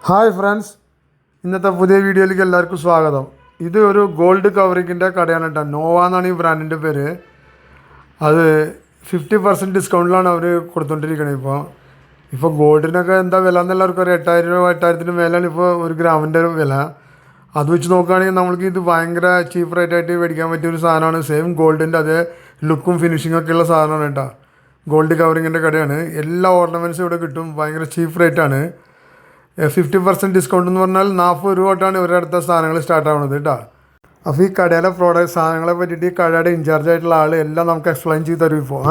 Hi friends, ഇന്നത്തെ പുതിയ വീഡിയോയിലേക്ക് എല്ലാവർക്കും സ്വാഗതം. ഇത് ഒരു ഗോൾഡ് കവറിങ്ങിൻ്റെ കടയാണ് കേട്ടോ. നോവ എന്നാണ് ഈ ബ്രാൻഡിൻ്റെ പേര്. അത് 50% ഡിസ്കൗണ്ടിലാണ് അവർ കൊടുത്തുകൊണ്ടിരിക്കുന്നത്. ഇപ്പോൾ ഗോൾഡിനൊക്കെ എന്താ വില എന്നെല്ലാവർക്കും ഒരു 8,000 രൂപ 8,000-ന് മേലാണ് ഇപ്പോൾ ഒരു ഗ്രാമിൻ്റെ വില. അത് വെച്ച് നോക്കുകയാണെങ്കിൽ നമ്മൾക്ക് ഇത് ഭയങ്കര ചീപ്പ് റേറ്റായിട്ട് മേടിക്കാൻ പറ്റിയ ഒരു സാധനമാണ്. സെയിം ഗോൾഡിൻ്റെ അതേ ലുക്കും ഫിനിഷിങ്ങും ഒക്കെ ഉള്ള സാധനമാണ് കേട്ടോ. ഗോൾഡ് കവറിങ്ങിൻ്റെ കടയാണ്. എല്ലാ ഓർണമെൻറ്റ്സും ഇവിടെ കിട്ടും. ഭയങ്കര ചീപ്പ് റേറ്റാണ്. 50% ഡിസ്കൗണ്ട് എന്ന് പറഞ്ഞാൽ 40 രൂപ തൊട്ടാണ് ഇവരുടെ അടുത്ത സാധനങ്ങൾ സ്റ്റാർട്ട് ആവുന്നത് കേട്ടോ. അപ്പോൾ ഈ കടയിലെ സാധനങ്ങളെ പറ്റിയിട്ട് ഈ കടയുടെ ഇൻചാർജ് ആയിട്ടുള്ള ആൾ എല്ലാം നമുക്ക് എക്സ്പ്ലെയിൻ ചെയ്ത് തരും. ഇപ്പോൾ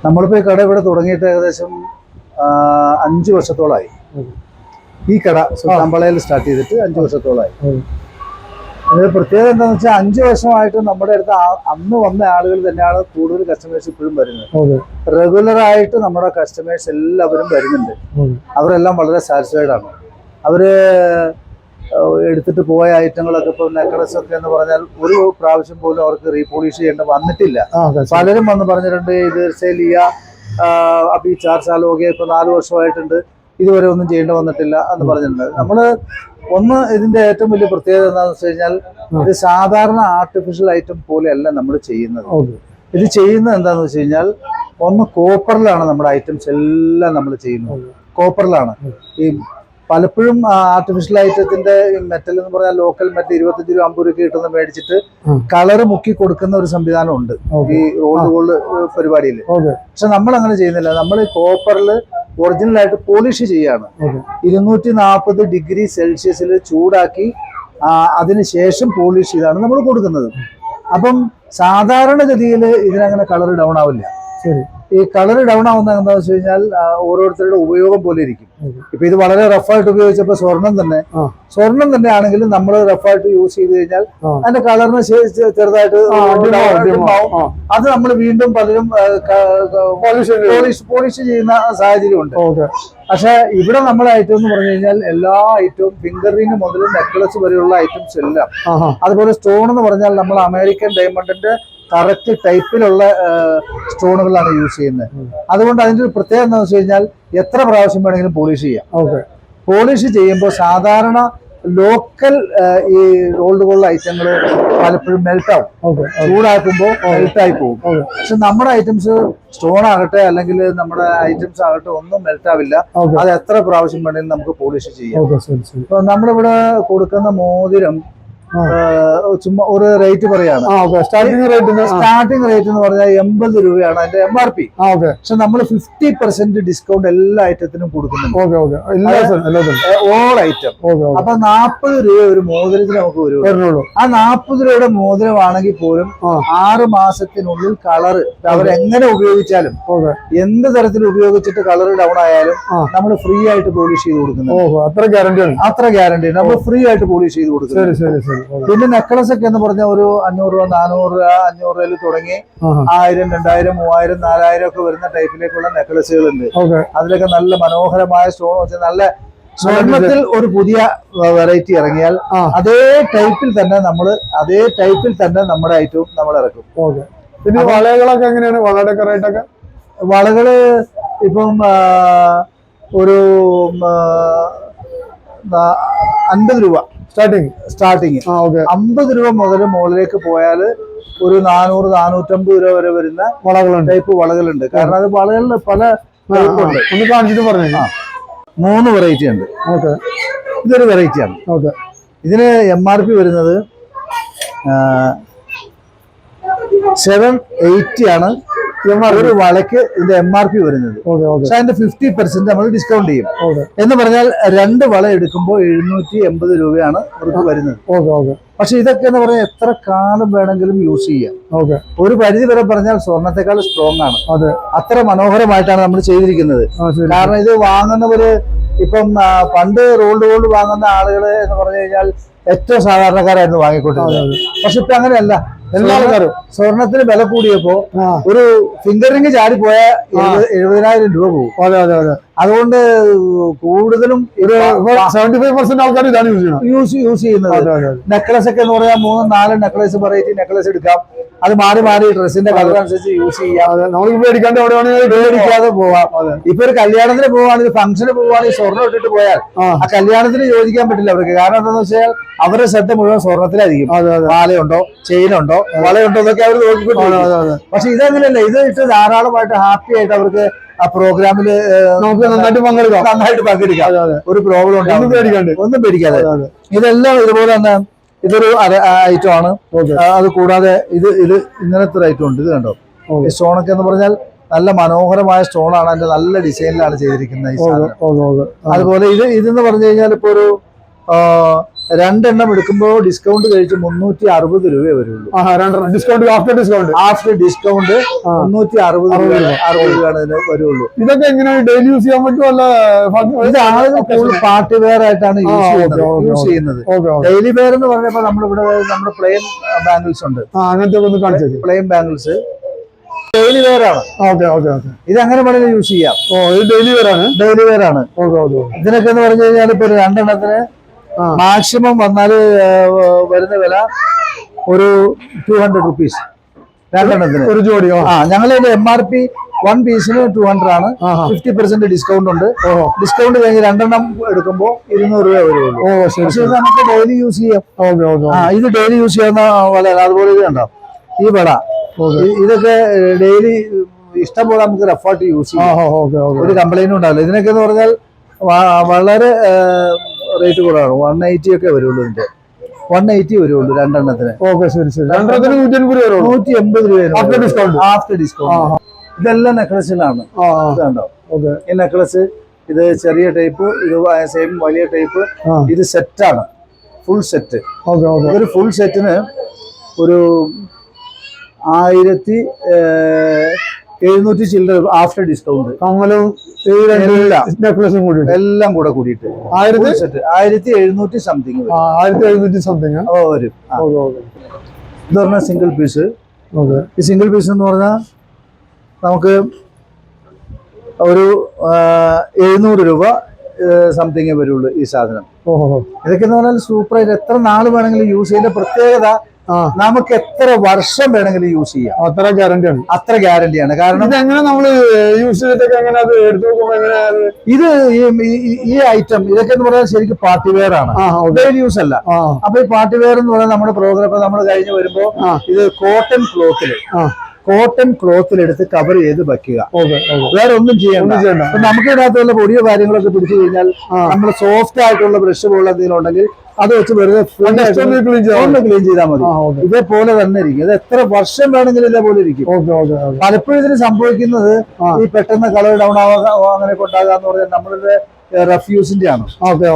നമ്മളിപ്പോൾ ഈ കട ഇവിടെ തുടങ്ങിയിട്ട് ഏകദേശം 5 വർഷത്തോളമായി. ഈ കട സുൽത്താൻപളയിൽ സ്റ്റാർട്ട് ചെയ്തിട്ട് 5 വർഷത്തോളമായി. ഇതിന് പ്രത്യേകത എന്താണെന്ന് വെച്ചാൽ 5 വർഷമായിട്ട് നമ്മുടെ അടുത്ത് അന്ന് വന്ന ആളുകൾ തന്നെയാണ് കൂടുതൽ കസ്റ്റമേഴ്സ് ഇപ്പോഴും വരുന്നത്. റെഗുലറായിട്ട് നമ്മുടെ കസ്റ്റമേഴ്സ് എല്ലാവരും വരുന്നുണ്ട്. അവരെല്ലാം വളരെ സാറ്റിസ്ഫൈഡ് ആണ്. അവര് എടുത്തിട്ട് പോയ ഐറ്റങ്ങളൊക്കെ ഇപ്പോൾ നെക്ലസ് ഒക്കെ എന്ന് പറഞ്ഞാൽ ഒരു പ്രാവശ്യം പോലും അവർക്ക് റീപോളിഷ് ചെയ്യേണ്ട വന്നിട്ടില്ല. പലരും വന്ന് പറഞ്ഞിട്ടുണ്ട് ഇത് സെയിൽ ചെയ്യുക അപ്പൊ ഈ 4 സാൽ ഓക്കെ ഇപ്പൊ 4 വർഷമായിട്ടുണ്ട്, ഇതുവരെ ഒന്നും ചെയ്യേണ്ട വന്നിട്ടില്ല എന്ന് പറഞ്ഞിട്ടുണ്ട്. നമ്മള് ഇതിന്റെ ഏറ്റവും വലിയ പ്രത്യേകത എന്താണെന്ന് വെച്ച് കഴിഞ്ഞാൽ ഇത് സാധാരണ ആർട്ടിഫിഷ്യൽ ഐറ്റം പോലെയല്ല നമ്മൾ ചെയ്യുന്നത്. ഇത് ചെയ്യുന്നത് എന്താണെന്ന് വെച്ച് കഴിഞ്ഞാൽ കോപ്പറിലാണ് നമ്മുടെ ഐറ്റംസ് എല്ലാം നമ്മൾ ചെയ്യുന്നത്. കോപ്പറിലാണ്. ഈ പലപ്പോഴും ആർട്ടിഫിഷ്യൽ ഐറ്റത്തിന്റെ മെറ്റൽ എന്ന് പറഞ്ഞാൽ ലോക്കൽ മെറ്റൽ 25 രൂപ 50 രൂപ കിട്ടുന്ന മേടിച്ചിട്ട് കളർ മുക്കി കൊടുക്കുന്ന ഒരു സംവിധാനം ഉണ്ട് ഈ റോൾഡ് ഗോൾഡ് പരിപാടിയിൽ. പക്ഷെ നമ്മൾ അങ്ങനെ ചെയ്യുന്നില്ല. നമ്മൾ ഈ കോപ്പറിൽ ഒറിജിനൽ ആയിട്ട് പോളിഷ് ചെയ്യാണ്. 240 ഡിഗ്രി സെൽഷ്യസിൽ ചൂടാക്കി അതിനുശേഷം പോളിഷ് ചെയ്താണ് നമ്മൾ കൊടുക്കുന്നത്. അപ്പം സാധാരണഗതിയിൽ ഇതിനങ്ങനെ കളർ ഡൗൺ ആവില്ല. ഈ കളർ ഡൗൺ ആവുന്ന എന്താണെന്ന് വെച്ച് കഴിഞ്ഞാൽ ഓരോരുത്തരുടെ ഉപയോഗം പോലെ ഇരിക്കും. ഇപ്പൊ ഇത് വളരെ റഫായിട്ട് ഉപയോഗിച്ചപ്പോ സ്വർണം തന്നെ ആണെങ്കിലും നമ്മൾ റഫായിട്ട് യൂസ് ചെയ്ത് കഴിഞ്ഞാൽ അതിന്റെ കളറിന് ചെറുതായിട്ട് അത് നമ്മൾ വീണ്ടും പലരും പോളിഷ് ചെയ്യുന്ന സാഹചര്യമുണ്ട്. പക്ഷെ ഇവിടെ നമ്മുടെ ഐറ്റം എന്ന് പറഞ്ഞു കഴിഞ്ഞാൽ എല്ലാ ഐറ്റവും ഫിംഗർ റിംഗ് മുതൽ നെക്ലസ് വരെയുള്ള ഐറ്റംസ് എല്ലാം, അതുപോലെ സ്റ്റോൺ എന്ന് പറഞ്ഞാൽ നമ്മൾ അമേരിക്കൻ ഡയമണ്ടിന്റെ കറക്റ്റ് ടൈപ്പിലുള്ള സ്റ്റോണുകളാണ് യൂസ് ചെയ്യുന്നത്. അതുകൊണ്ട് അതിന്റെ ഒരു പ്രത്യേകത എന്താണെന്ന് വെച്ച് കഴിഞ്ഞാൽ എത്ര പ്രാവശ്യം വേണമെങ്കിലും പോളിഷ് ചെയ്യാം. പോളിഷ് ചെയ്യുമ്പോൾ സാധാരണ ലോക്കൽ ഈ റോൾഡ് ഗോൾഡ് ഐറ്റങ്ങൾ പലപ്പോഴും മെൽറ്റ് ആവും. ചൂടാക്കുമ്പോൾ മെൽറ്റായി പോകും. പക്ഷെ നമ്മുടെ ഐറ്റംസ് സ്റ്റോൺ ആകട്ടെ അല്ലെങ്കിൽ നമ്മുടെ ഐറ്റംസ് ആകട്ടെ ഒന്നും മെൽറ്റ് ആവില്ല. അത് എത്ര പ്രാവശ്യം വേണമെങ്കിലും നമുക്ക് പോളിഷ് ചെയ്യാം. ഇപ്പൊ നമ്മളിവിടെ കൊടുക്കുന്ന മോതിരം ചുമ്മാ ഒരു റേറ്റ് പറയാണ്. സ്റ്റാർട്ടിംഗ് റേറ്റ് എന്ന് പറഞ്ഞാൽ 80 രൂപയാണ് അതിന്റെ MRP. പക്ഷെ നമ്മൾ 50% ഡിസ്കൗണ്ട് എല്ലാ ഐറ്റത്തിനും കൊടുക്കുന്നുണ്ട്. All item. അപ്പൊ 40 രൂപ ഒരു മോതിരത്തിന് നമുക്ക് വരുള്ളൂ. ആ 40 രൂപയുടെ മോതിരമാണെങ്കിൽ പോലും 6 മാസത്തിനുള്ളിൽ കളർ അവരെങ്ങനെ ഉപയോഗിച്ചാലും എന്ത് തരത്തിൽ ഉപയോഗിച്ചിട്ട് കളർ ഡൗൺ ആയാലും നമ്മൾ ഫ്രീ ആയിട്ട് പോളിഷ് ചെയ്ത് കൊടുക്കുന്നത്. അത്ര ഗ്യാരണ്ടി നമ്മൾ ഫ്രീ ആയിട്ട് പോളിഷ് ചെയ്ത് കൊടുക്കുന്നത്. പിന്നെ നെക്ലസ് ഒക്കെ എന്ന് പറഞ്ഞാൽ ഒരു 500 രൂപ 400 രൂപ 500 രൂപയിൽ തുടങ്ങി 1000 2000 3000 4000 ഒക്കെ വരുന്ന ടൈപ്പിലേക്കുള്ള നെക്ലസുകളുണ്ട്. അതിലൊക്കെ നല്ല മനോഹരമായ സ്റ്റോൺ വെച്ചാൽ നല്ല സ്വർണത്തിൽ ഒരു പുതിയ വെറൈറ്റി ഇറങ്ങിയാൽ അതേ ടൈപ്പിൽ തന്നെ നമ്മുടെ ഐറ്റവും നമ്മൾ ഇറക്കും. പിന്നെ വളകളൊക്കെ എങ്ങനെയാണ്? വളയുടെ റേറ്റൊക്കെ? വളകള് ഇപ്പം ഒരു 50 രൂപ സ്റ്റാർട്ടിങ്. 50 രൂപ മുതൽ മുകളിലേക്ക് പോയാൽ ഒരു 400 450 രൂപ വരെ വരുന്ന ടൈപ്പ് വളകളുണ്ട്. കാരണം അത് വളകളിൽ പല ടൈപ്പുണ്ട്. ഒന്ന് കാണിച്ചിട്ട് പറഞ്ഞു. 3 വെറൈറ്റി ഉണ്ട്. ഇതൊരു വെറൈറ്റിയാണ്. ഇതിന് MRP വരുന്നത് 780 ആണ് ഒരു വളയ്ക്ക് ഇതിന്റെ MRP വരുന്നത്. പക്ഷെ അതിന്റെ 50% നമ്മൾ ഡിസ്കൗണ്ട് ചെയ്യും. എന്ന് പറഞ്ഞാൽ 2 വള എടുക്കുമ്പോൾ 780 രൂപയാണ് അവർക്ക് വരുന്നത്. പക്ഷെ ഇതൊക്കെ എന്ന് പറഞ്ഞാൽ എത്ര കാലം വേണമെങ്കിലും യൂസ് ചെയ്യാം. ഒരു പരിധി വരെ പറഞ്ഞാൽ സ്വർണത്തെക്കാൾ സ്ട്രോങ് ആണ്. അത്ര മനോഹരമായിട്ടാണ് നമ്മൾ ചെയ്തിരിക്കുന്നത്. കാരണം ഇത് വാങ്ങുന്നവര് ഇപ്പം പണ്ട് റോൾഡ് ഗോൾഡ് വാങ്ങുന്ന ആളുകള് എന്ന് പറഞ്ഞു കഴിഞ്ഞാൽ ഏറ്റവും സാധാരണക്കാരായിരുന്നു വാങ്ങിക്കൊണ്ടിരുന്നത്. പക്ഷെ ഇപ്പൊ അങ്ങനെയല്ല. എല്ലാവരും സ്വർണത്തിന് വില കൂടിയപ്പോ ഒരു ഫിംഗർ റിംഗ് ചാടിപ്പോയ 70,000 രൂപ പോകും. അതുകൊണ്ട് കൂടുതലും ഒരു 75% ആൾക്കാർ ഇതാണ് യൂസ് ചെയ്യണം. യൂസ് ചെയ്യുന്നത്. നെക്ലസ് ഒക്കെ എന്ന് പറഞ്ഞാൽ 3-4 നെക്ലസ് വെറൈറ്റി നെക്ലസ് എടുക്കാം. അത് മാറി മാറി ഡ്രസ്സിന്റെ കളർ അനുസരിച്ച് യൂസ് ചെയ്യാം. നമുക്ക് പേടിക്കാണ്ട് പേടിക്കാതെ പോവാം. ഇപ്പൊ ഒരു കല്യാണത്തിന് പോവാണെങ്കിൽ ഫംഗ്ഷന് പോവാണെങ്കിൽ സ്വർണ്ണം ഇട്ടിട്ട് പോയാൽ ആ കല്യാണത്തിന് യോജിക്കാൻ പറ്റില്ല അവർക്ക്. കാരണം എന്താണെന്ന് വെച്ചാൽ അവരുടെ ശ്രദ്ധ മുഴുവൻ സ്വർണ്ണത്തിലായിരിക്കും. മാലയുണ്ടോ, ചെയിനുണ്ടോ, വളയുണ്ടോ എന്നൊക്കെ അവർ നോക്കിക്കൊണ്ടിരിക്കും. പക്ഷെ ഇതങ്ങനെയല്ല. ഇത് ഇട്ട് ധാരാളമായിട്ട് ഹാപ്പി ആയിട്ട് അവർക്ക് ആ പ്രോഗ്രാമിൽ നമുക്ക് നന്നായിട്ട് പങ്കെടുക്കാം. ഒരു പ്രോബ്ലം ഒന്നും പേടിക്കാതെ. ഇതെല്ലാം ഇതുപോലെ തന്നെ ഇതൊരു ഐറ്റം ആണ്. അത് കൂടാതെ ഇത് ഇങ്ങനത്തെ ഒരു ഐറ്റം ഉണ്ട്. ഇത് കണ്ടോ, ഈ സ്റ്റോണൊക്കെ എന്ന് പറഞ്ഞാൽ നല്ല മനോഹരമായ സ്റ്റോണാണ്. അതിന്റെ നല്ല ഡിസൈനിലാണ് ചെയ്തിരിക്കുന്നത് ഈ സാധനം. അതുപോലെ ഇതെന്ന് പറഞ്ഞു കഴിഞ്ഞാൽ ഇപ്പൊ ഒരു 2 എണ്ണം എടുക്കുമ്പോൾ ഡിസ്കൗണ്ട് കഴിച്ച് 360 രൂപയെ വരുള്ളൂ. ആഫ്റ്റർ ഡിസ്കൗണ്ട് 360 രൂപയാണ് ഇതിന് വരുള്ളൂ. ഇതൊക്കെ എങ്ങനെയാണ് ഡെയിലി യൂസ് ചെയ്യാൻ പറ്റുമല്ല? ഇത് ആളുകൾ കൂടുതൽ പാർട്ടി വെയർ ആയിട്ടാണ് യൂസ് ചെയ്യുന്നത്. ഡെയിലി വെയർ എന്ന് പറഞ്ഞപ്പോ നമ്മുടെ പ്ലെയിൻ ബാംഗിൾസ് ഉണ്ട്. അങ്ങനത്തെ ഒന്ന് കാണിച്ചു. പ്ലെയിൻ ബാംഗിൾസ് ഡെയിലി വെയർ ആണ്. ഇത് അങ്ങനെ വേണമെങ്കിൽ യൂസ് ചെയ്യാം. ഡെയിലി വെയർ ആണ്. ഇതിനൊക്കെ എന്ന് പറഞ്ഞു കഴിഞ്ഞാൽ ഇപ്പൊ 2 എണ്ണത്തിന് മാക്സിമം വന്നാല് വരുന്ന വില ഒരു 200 റുപ്പീസ് 2 എണ്ണത്തിന് ഒരു ജോഡി. ഞങ്ങളുടെ MRP 1 പീസിന് 200 ആണ്. 50% ഡിസ്കൗണ്ട് ഉണ്ട്. ഡിസ്കൗണ്ട് കഴിഞ്ഞ് 2 എണ്ണം എടുക്കുമ്പോൾ 200 രൂപ വരുള്ളൂ. പക്ഷെ ഇത് നമുക്ക് ഡെയിലി യൂസ് ചെയ്യാം. ഇത് ഡെയിലി യൂസ് ചെയ്യാവുന്ന വളരെ. അതുപോലെ ഇത് കണ്ടോ, ഈ വട ഇതൊക്കെ ഡെയിലി ഇഷ്ടം പോലെ നമുക്ക് റഫായിട്ട് യൂസ് ചെയ്യാം. ഒരു കംപ്ലൈന്റും ഉണ്ടാവില്ല. ഇതിനൊക്കെ എന്ന് പറഞ്ഞാൽ വളരെ റേറ്റ് കൂടുതലാണ്. 180 ഒക്കെ വരുള്ളൂ. ഇതിന്റെ 180 വരുള്ളൂ 2 എണ്ണത്തിന്. 180 രൂപ ആഫ്റ്റർ ഡിസ്കൗണ്ട്. ഇതെല്ലാം നെക്ലസിലാണ്. കണ്ടോ, ഈ നെക്ലസ് ഇത് ചെറിയ ടൈപ്പ്, ഇത് സെയിം വലിയ ടൈപ്പ്. ഇത് സെറ്റാണ്, ഫുൾ സെറ്റ്. ഒരു ഫുൾ സെറ്റിന് ഒരു 1700 ചില്ലറ ആഫ്റ്റർ ഡിസ്കൗണ്ട്. എല്ലാം കൂടെ കൂടിയിട്ട് 1700 സംതിങ് വരും. ഇത് പറഞ്ഞാൽ സിംഗിൾ പീസ്. ഈ സിംഗിൾ പീസ് എന്ന് പറഞ്ഞാൽ നമുക്ക് ഒരു 700 രൂപ സംതിങ് വരുള്ളൂ ഈ സാധനം. ഇതൊക്കെ എന്ന് പറഞ്ഞാൽ സൂപ്പർ. എത്ര നാള് വേണമെങ്കിലും യൂസ് ചെയ്യുന്ന പ്രത്യേകത, നമുക്ക് എത്ര വർഷം വേണമെങ്കിലും യൂസ് ചെയ്യാം. അത്ര ഗ്യാരണ്ടിയാണ്. കാരണം ഇതെങ്ങനെ നമ്മള് യൂസ് ചെയ്തിട്ടൊക്കെ എങ്ങനെ അത് എടുത്തു നോക്കുമ്പോ ഇത് ഈ ഐറ്റം ഇതൊക്കെ എന്ന് പറഞ്ഞാൽ ശരിക്കും പാർട്ടി വെയർ ആണ്, ഡെയിലി യൂസ് അല്ല. അപ്പൊ ഈ പാർട്ടി വെയർ എന്ന് പറഞ്ഞാൽ നമ്മുടെ പ്രോഗ്രാം നമ്മൾ കഴിഞ്ഞ് വരുമ്പോ ഇത് കോട്ടൺ ക്ലോത്തിലെടുത്ത് കവർ ചെയ്ത് വെക്കുക. വേറെ ഒന്നും ചെയ്യണ്ട. നമുക്ക് ഇതിനകത്ത് വല്ല പൊടിയോ കാര്യങ്ങളൊക്കെ പിടിച്ചു കഴിഞ്ഞാൽ നമ്മൾ സോഫ്റ്റ് ആയിട്ടുള്ള ബ്രഷ് പോലെ എന്തെങ്കിലും ഉണ്ടെങ്കിൽ അത് വെച്ച് വെറുതെ ഒന്ന് ക്ലീൻ ചെയ്താൽ മതി. ഇതേപോലെ തന്നെ ഇരിക്കും. ഇത് എത്ര വർഷം വേണമെങ്കിലും ഇതേപോലെ ഇരിക്കും. പലപ്പോഴും ഇതിന് സംഭവിക്കുന്നത് ഈ പെട്ടെന്ന് കളർ ഡൗൺ ആവാ അങ്ങനെയൊക്കെ ഉണ്ടാകാന്ന് പറഞ്ഞാൽ നമ്മളിത് റഫ്യൂസിന്റെ ആണ്.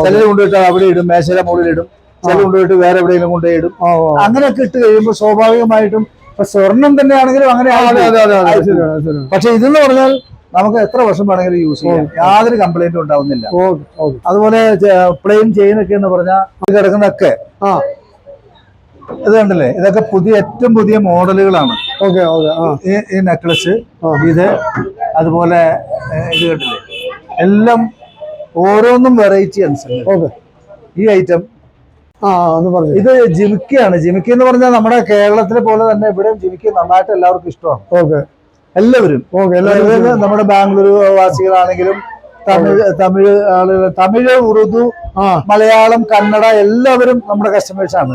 ചിലർ കൊണ്ടുപോയിട്ട് അവിടെ ഇടും, മേശയുടെ മുകളിൽ ഇടും. ചില കൊണ്ടുപോയിട്ട് വേറെ എവിടെയെങ്കിലും കൊണ്ടുപോയി ഇടും. അങ്ങനെയൊക്കെ ഇട്ട് കഴിയുമ്പോൾ സ്വാഭാവികമായിട്ടും സ്വർണം തന്നെയാണെങ്കിലും അങ്ങനെ. പക്ഷെ ഇതെന്ന് പറഞ്ഞാൽ നമുക്ക് എത്ര വർഷം വേണമെങ്കിലും യൂസ് ചെയ്യാം, യാതൊരു കംപ്ലൈന്റും ഉണ്ടാവുന്നില്ല. അതുപോലെ പ്ലെയിൻ ചെയിൻ ഒക്കെ എന്ന് പറഞ്ഞാൽ ഇത് കിടക്കുന്നതൊക്കെ ഇത് കണ്ടില്ലേ, ഇതൊക്കെ ഏറ്റവും പുതിയ മോഡലുകളാണ്. ഈ നെക്ലസ്, ഇത് അതുപോലെ ഇത് കണ്ടില്ലേ, എല്ലാം ഓരോന്നും വെറൈറ്റി അനുസരിച്ച്. ഈ ഐറ്റം ഇത് ജിമിക്കിയാണ്. ജിമിക്കി എന്ന് പറഞ്ഞാൽ നമ്മുടെ കേരളത്തിലെ പോലെ തന്നെ ഇവിടെയും ജിമിക്കി നന്നായിട്ട് എല്ലാവർക്കും ഇഷ്ടമാണ്. എല്ലാവരും നമ്മുടെ ബാംഗ്ലൂർ വാസികളാണെങ്കിലും തമിഴ് ആളുകൾ, തമിഴ്, ഉറുദു, മലയാളം, കന്നഡ എല്ലാവരും നമ്മുടെ കസ്റ്റമേഴ്സ് ആണ്.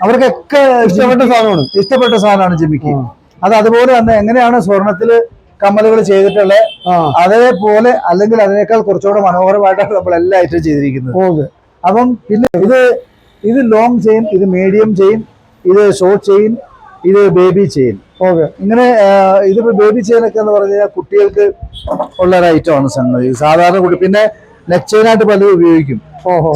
അവർക്കൊക്കെ ഇഷ്ടപ്പെട്ട സാധനമാണ് ജിമിക്കി. അതുപോലെ തന്നെ എങ്ങനെയാണ് സ്വർണത്തില് കമ്മലുകൾ ചെയ്തിട്ടുള്ളത് അതേപോലെ അല്ലെങ്കിൽ അതിനേക്കാൾ കുറച്ചുകൂടെ മനോഹരമായിട്ടാണ് നമ്മൾ എല്ലാ ഐറ്റം ചെയ്തിരിക്കുന്നത്. അപ്പം പിന്നെ ഇത് ലോങ് ചെയിൻ, ഇത് മീഡിയം ചെയിൻ, ഇത് ഷോർട്ട് ചെയിൻ, ഇത് ബേബി ചെയിൻ. ഇങ്ങനെ ഇതിപ്പോ ബേബി ചെയിൻ ഒക്കെ എന്ന് പറഞ്ഞു കഴിഞ്ഞാൽ കുട്ടികൾക്ക് ഉള്ള ഒരു ഐറ്റമാണ് സംഗതി. സാധാരണ കുട്ടി പിന്നെ നെക്ക് ചെയിനായിട്ട് പലരും ഉപയോഗിക്കും.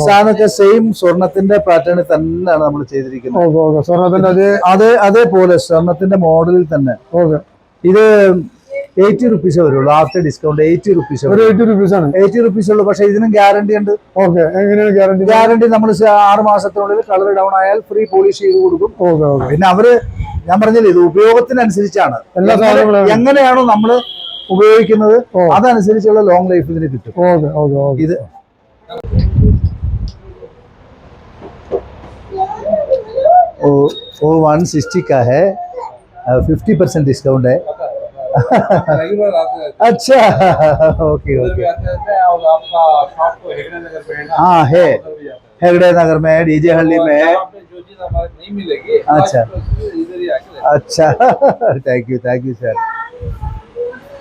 സാധനമൊക്കെ സെയിം സ്വർണത്തിന്റെ പാറ്റേണിൽ തന്നെയാണ് നമ്മൾ ചെയ്തിരിക്കുന്നത്. അതേപോലെ സ്വർണത്തിന്റെ മോഡലിൽ തന്നെ. ഇത് 80 റുപ്പീസ് വരുള്ളൂ ആഫ്റ്റർ ഡിസ്കൗണ്ട്. 80 റുപ്പീസ് ഉള്ളൂ. പക്ഷെ ഇതിനും ഗ്യാരണ്ടി ഉണ്ട്. ഗ്യാരണ്ടി നമ്മൾ 6 മാസത്തിനുള്ളിൽ കളർ ഡൗൺ ആയാൽ ഫ്രീ പോളിഷ് ചെയ്ത് കൊടുക്കും. പിന്നെ ഞാൻ പറഞ്ഞില്ലേ, ഇത് ഉപയോഗത്തിനനുസരിച്ചാണ്. എങ്ങനെയാണോ നമ്മള് ഉപയോഗിക്കുന്നത് ഓ. അതനുസരിച്ചുള്ള ലോങ് ലൈഫ് ഇതിന് കിട്ടും. Okay okay okay. ഇത് वो 160 का है, 50% डिस्काउंट है. रेगुलर आते रहते अच्छा ओके हैं, उधर ओके. भी आते रहते हैं और आपका शॉप तो हेगड़े नगर पे है ना, हाँ है, उधर भी आते हैं। हेगड़े नगर में है, डीजे हल्ली में है. यहाँ पे जो चीज हमारे नहीं मिलेगी अच्छा. इधर ही आके लेते अच्छा थैंक यू सर.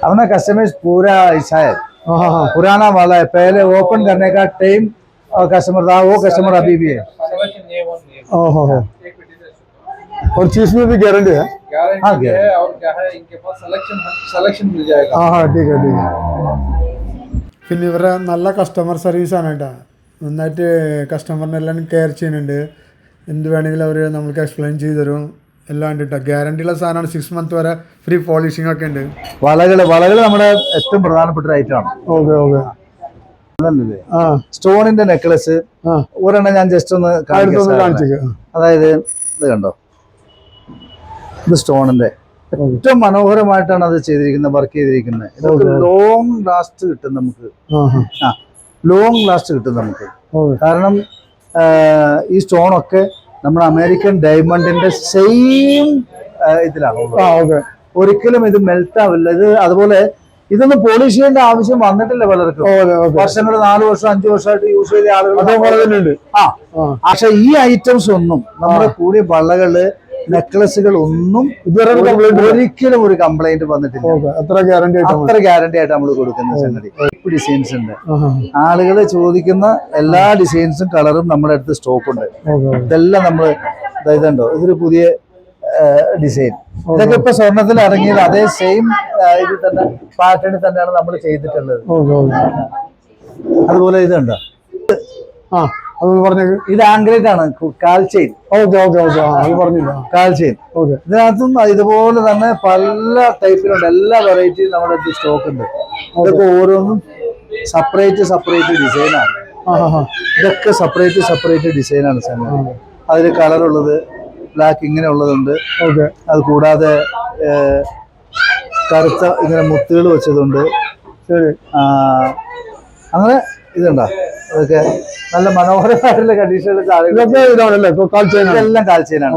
अपना कस्टमर्स पूरा ऐसा है, हाँ हाँ हाँ. पुराना वाला है. पहले ओपन करने का टाइम कस्टमर था, वो कस्टमर अभी भी है. हैं। Selection A1 हाँ हाँ हाँ. एक मिनट इधर और चीज में भी गारंटी है. हाँ, गारंटी है guarantee. और क्या है इनके पास सिलेक्शन मिल जाएगा. ആ ഹാ ടീക്ക് ടീക്ക്. പിന്നെ ഇവരുടെ നല്ല കസ്റ്റമർ സർവീസാണ് കേട്ടോ. നന്നായിട്ട് കസ്റ്റമറിനെല്ലാം കെയർ ചെയ്യുന്നുണ്ട്. എന്ത് വേണമെങ്കിലും അവർ നമ്മൾക്ക് എക്സ്പ്ലെയിൻ ചെയ്ത് തരും. എല്ലാം ഉണ്ട് കേട്ടോ. ഗ്യാരണ്ടിയുള്ള സാധനമാണ്. 6 months വരെ ഫ്രീ പോളിഷിംഗ് ഒക്കെ ഉണ്ട്. വളകൾ നമ്മുടെ ഏറ്റവും പ്രധാനപ്പെട്ട ഒരു ഐറ്റമാണ്. Okay okay. ആ സ്റ്റോണിന്റെ നെക്ലസ് ആ ഒരെണ്ണം ഞാൻ ജസ്റ്റ് ഒന്ന് അടുത്തൊന്ന് കാണിക്കാം. കാണിച്ചേക്ക്. അതായത് ഇത് കണ്ടോ, ഇത് സ്റ്റോണിന്റെ ഏറ്റവും മനോഹരമായിട്ടാണ് അത് ചെയ്തിരിക്കുന്നത്, വർക്ക് ചെയ്തിരിക്കുന്നത്. ഇതൊക്കെ ലോങ് ലാസ്റ്റ് കിട്ടും നമുക്ക്. ആ ലോങ് ലാസ്റ്റ് കിട്ടും നമുക്ക്. ഓക്കെ. കാരണം ഈ സ്റ്റോണൊക്കെ നമ്മുടെ അമേരിക്കൻ ഡയമണ്ടിന്റെ സെയിം ഇതിലാണ് ഉള്ളത്. ആ ഓക്കെ. ഒരിക്കലും ഇത് മെൽറ്റ് ആവില്ല. ഇത് അതുപോലെ ഇതൊന്നും പോളിഷ് ചെയ്യേണ്ട ആവശ്യം വന്നിട്ടില്ല പലർക്കും. Okay okay. വർഷങ്ങൾ 4 വർഷം 5 വർഷമായിട്ട് യൂസ് ചെയ്ത ആളുകൾ അതേപോലെ തന്നെ ഉണ്ട്. ആ. ആ പക്ഷെ ഈ ഐറ്റംസ് ഒന്നും നമ്മുടെ കൂടിയ വളകള് നെക്ലസുകൾ ഒന്നും ഇതുവരെ കംപ്ലൈന്റ്. ഒരിക്കലും ഒരു കംപ്ലൈന്റ് വന്നിട്ടില്ല. ഓക്കെ. അത്ര ഗ്യാരണ്ടി ആയിട്ട്. അത്ര ഗ്യാരണ്ടി ആയിട്ട് നമ്മൾ കൊടുക്കുന്ന സംഗതി. ഡിസൈൻസ് ഉണ്ട്. ആഹാ. ആളുകൾ ചോദിക്കുന്ന എല്ലാ ഡിസൈൻസും കളറും നമ്മുടെ അടുത്ത് സ്റ്റോക്ക് ഉണ്ട്. ഓക്കെ ഇതെല്ലാം നമ്മൾ ഇതുണ്ടോ, ഇതൊരു പുതിയ ഡിസൈൻ. ഇതൊക്കെ ഇപ്പൊ സ്വർണത്തിൽ ഇറങ്ങിയത് അതേ സെയിം ഇതിൽ തന്നെ പാറ്റേണിൽ തന്നെയാണ് നമ്മൾ ചെയ്തിട്ടുള്ളത്. Okay okay. അതുപോലെ ഇതുണ്ടോ, ആ അത് പറഞ്ഞേക്ക്. ഇത് ആംഗ്ലേറ്റ് ആണ്, കാൽ ചെയിൻ. Okay okay okay. ആ അത് പറഞ്ഞില്ല. കാൽ ചെയിൻ. ഓക്കെ. ഇതിനകത്തും ഇതുപോലെ തന്നെ പല ടൈപ്പിലുണ്ട്. എല്ലാ വെറൈറ്റിയും നമ്മുടെ അടുത്ത് സ്റ്റോക്ക് ഉണ്ട്. ഇതൊക്കെ ഓരോന്നും സെപ്പറേറ്റ് ഡിസൈനാണ്. ആ ഹാ ഹാ. ഇതൊക്കെ സെപ്പറേറ്റ് ഡിസൈനാണ് സംഗതി. അതിൽ കളറുള്ളത് ബ്ലാക്ക് ഇങ്ങനെ ഉള്ളതുണ്ട്. ഓക്കെ. അത് കൂടാതെ കറുത്ത ഇങ്ങനെ മുത്തുകൾ വെച്ചതുണ്ട്. ശരി. അങ്ങനെ ഇതുണ്ടോ, അതൊക്കെ നല്ല മനോഹരമായിട്ടുള്ള കണ്ടീഷനിൽ ഇതൊക്കെ ഇതാണല്ലേ കാൽ ചെയിൻ. ഇതെല്ലാം കാൽച്ചെയിനാണ്.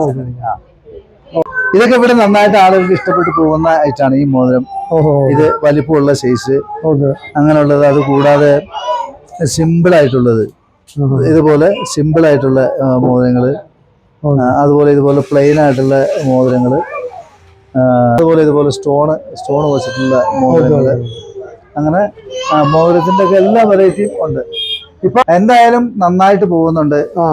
ഇതൊക്കെ ഇവിടെ നന്നായിട്ട് ആളുകൾക്ക് ഇഷ്ടപ്പെട്ട് പോകുന്ന ഐറ്റാണ് ഈ മോതിരം. ഓഹോ. ഇത് വലിപ്പമുള്ള സൈസ് ഓക്കെ. അങ്ങനെയുള്ളത്. അത് കൂടാതെ സിമ്പിൾ ആയിട്ടുള്ളത്, ഇതുപോലെ സിമ്പിൾ ആയിട്ടുള്ള മോതിരങ്ങൾ. അതുപോലെ പ്ലെയിൻ ആയിട്ടുള്ള മോതിരങ്ങൾ. അതുപോലെ സ്റ്റോൺ വെച്ചിട്ടുള്ള മോതിരങ്ങൾ. അങ്ങനെ മോതിരത്തിന്റെ ഒക്കെ എല്ലാ വെറൈറ്റിയും ഉണ്ട്. ഇപ്പൊ എന്തായാലും നന്നായിട്ട് പോകുന്നുണ്ട്. ആ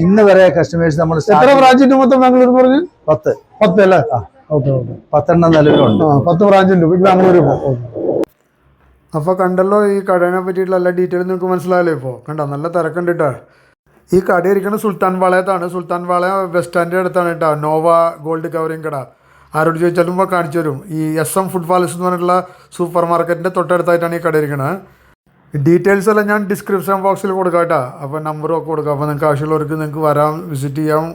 ഇന്ന് വരെ കസ്റ്റമേഴ്സ് നമ്മൾ എത്ര ബ്രാഞ്ചിന്റെ മൊത്തം ബാംഗ്ലൂർ പറഞ്ഞു? 10 അല്ലേ? Okay okay. 10 നിലവിലുണ്ട്. 10 ബ്രാഞ്ചുണ്ട് ബാംഗ്ലൂർ. അപ്പോൾ കണ്ടല്ലോ ഈ കടേനെ പറ്റിയിട്ടുള്ള എല്ലാ ഡീറ്റെയിലും നിങ്ങൾക്ക് മനസ്സിലായല്ലോ. ഇപ്പോൾ കണ്ടോ, നല്ല തിരക്കുണ്ട് കേട്ടോ. ഈ കട ഇരിക്കുന്നത് സുൽത്താൻ പാളയത്താണ്. സുൽത്താൻ പാളയം ബസ് സ്റ്റാൻഡിൻ്റെ അടുത്താണ് കേട്ടോ നോവ ഗോൾഡ് കവറിങ് കട. ആരോട് ചോദിച്ചാലും ഇപ്പോൾ കാണിച്ചു തരും. ഈ SM ഫുഡ് പാലസ് എന്ന് പറഞ്ഞിട്ടുള്ള സൂപ്പർ മാർക്കറ്റിൻ്റെ തൊട്ടടുത്തായിട്ടാണ് ഈ കട ഇരിക്കുന്നത്. ഡീറ്റെയിൽസ് എല്ലാം ഞാൻ ഡിസ്ക്രിപ്ഷൻ ബോക്സിൽ കൊടുക്കാം കേട്ടോ. അപ്പോൾ നമ്പറൊക്കെ കൊടുക്കാം. അപ്പോൾ നിങ്ങൾക്ക് ആവശ്യമുള്ളവർക്ക് നിങ്ങൾക്ക് വരാം, വിസിറ്റ് ചെയ്യാം,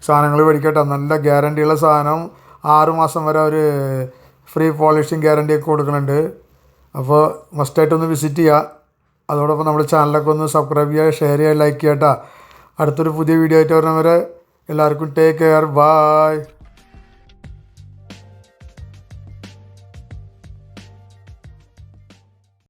സാധനങ്ങൾ മേടിക്കട്ടോ. നല്ല ഗ്യാരണ്ടിയുള്ള സാധനം. 6 മാസം വരെ ഒരു ഫ്രീ പോളിഷിങ് ഗ്യാരണ്ടിയൊക്കെ കൊടുക്കുന്നുണ്ട്. അപ്പോൾ മസ്റ്റായിട്ടൊന്ന് വിസിറ്റ് ചെയ്യുക. അതോടൊപ്പം നമ്മുടെ ചാനലൊക്കെ ഒന്ന് സബ്സ്ക്രൈബ് ചെയ്യുക, ഷെയർ ചെയ്യുക, ലൈക്ക് ചെയ്യട്ടോ. അടുത്തൊരു പുതിയ വീഡിയോ ആയിട്ട് വരുന്നവരെ എല്ലാവർക്കും ടേക്ക് കെയർ. ബൈ.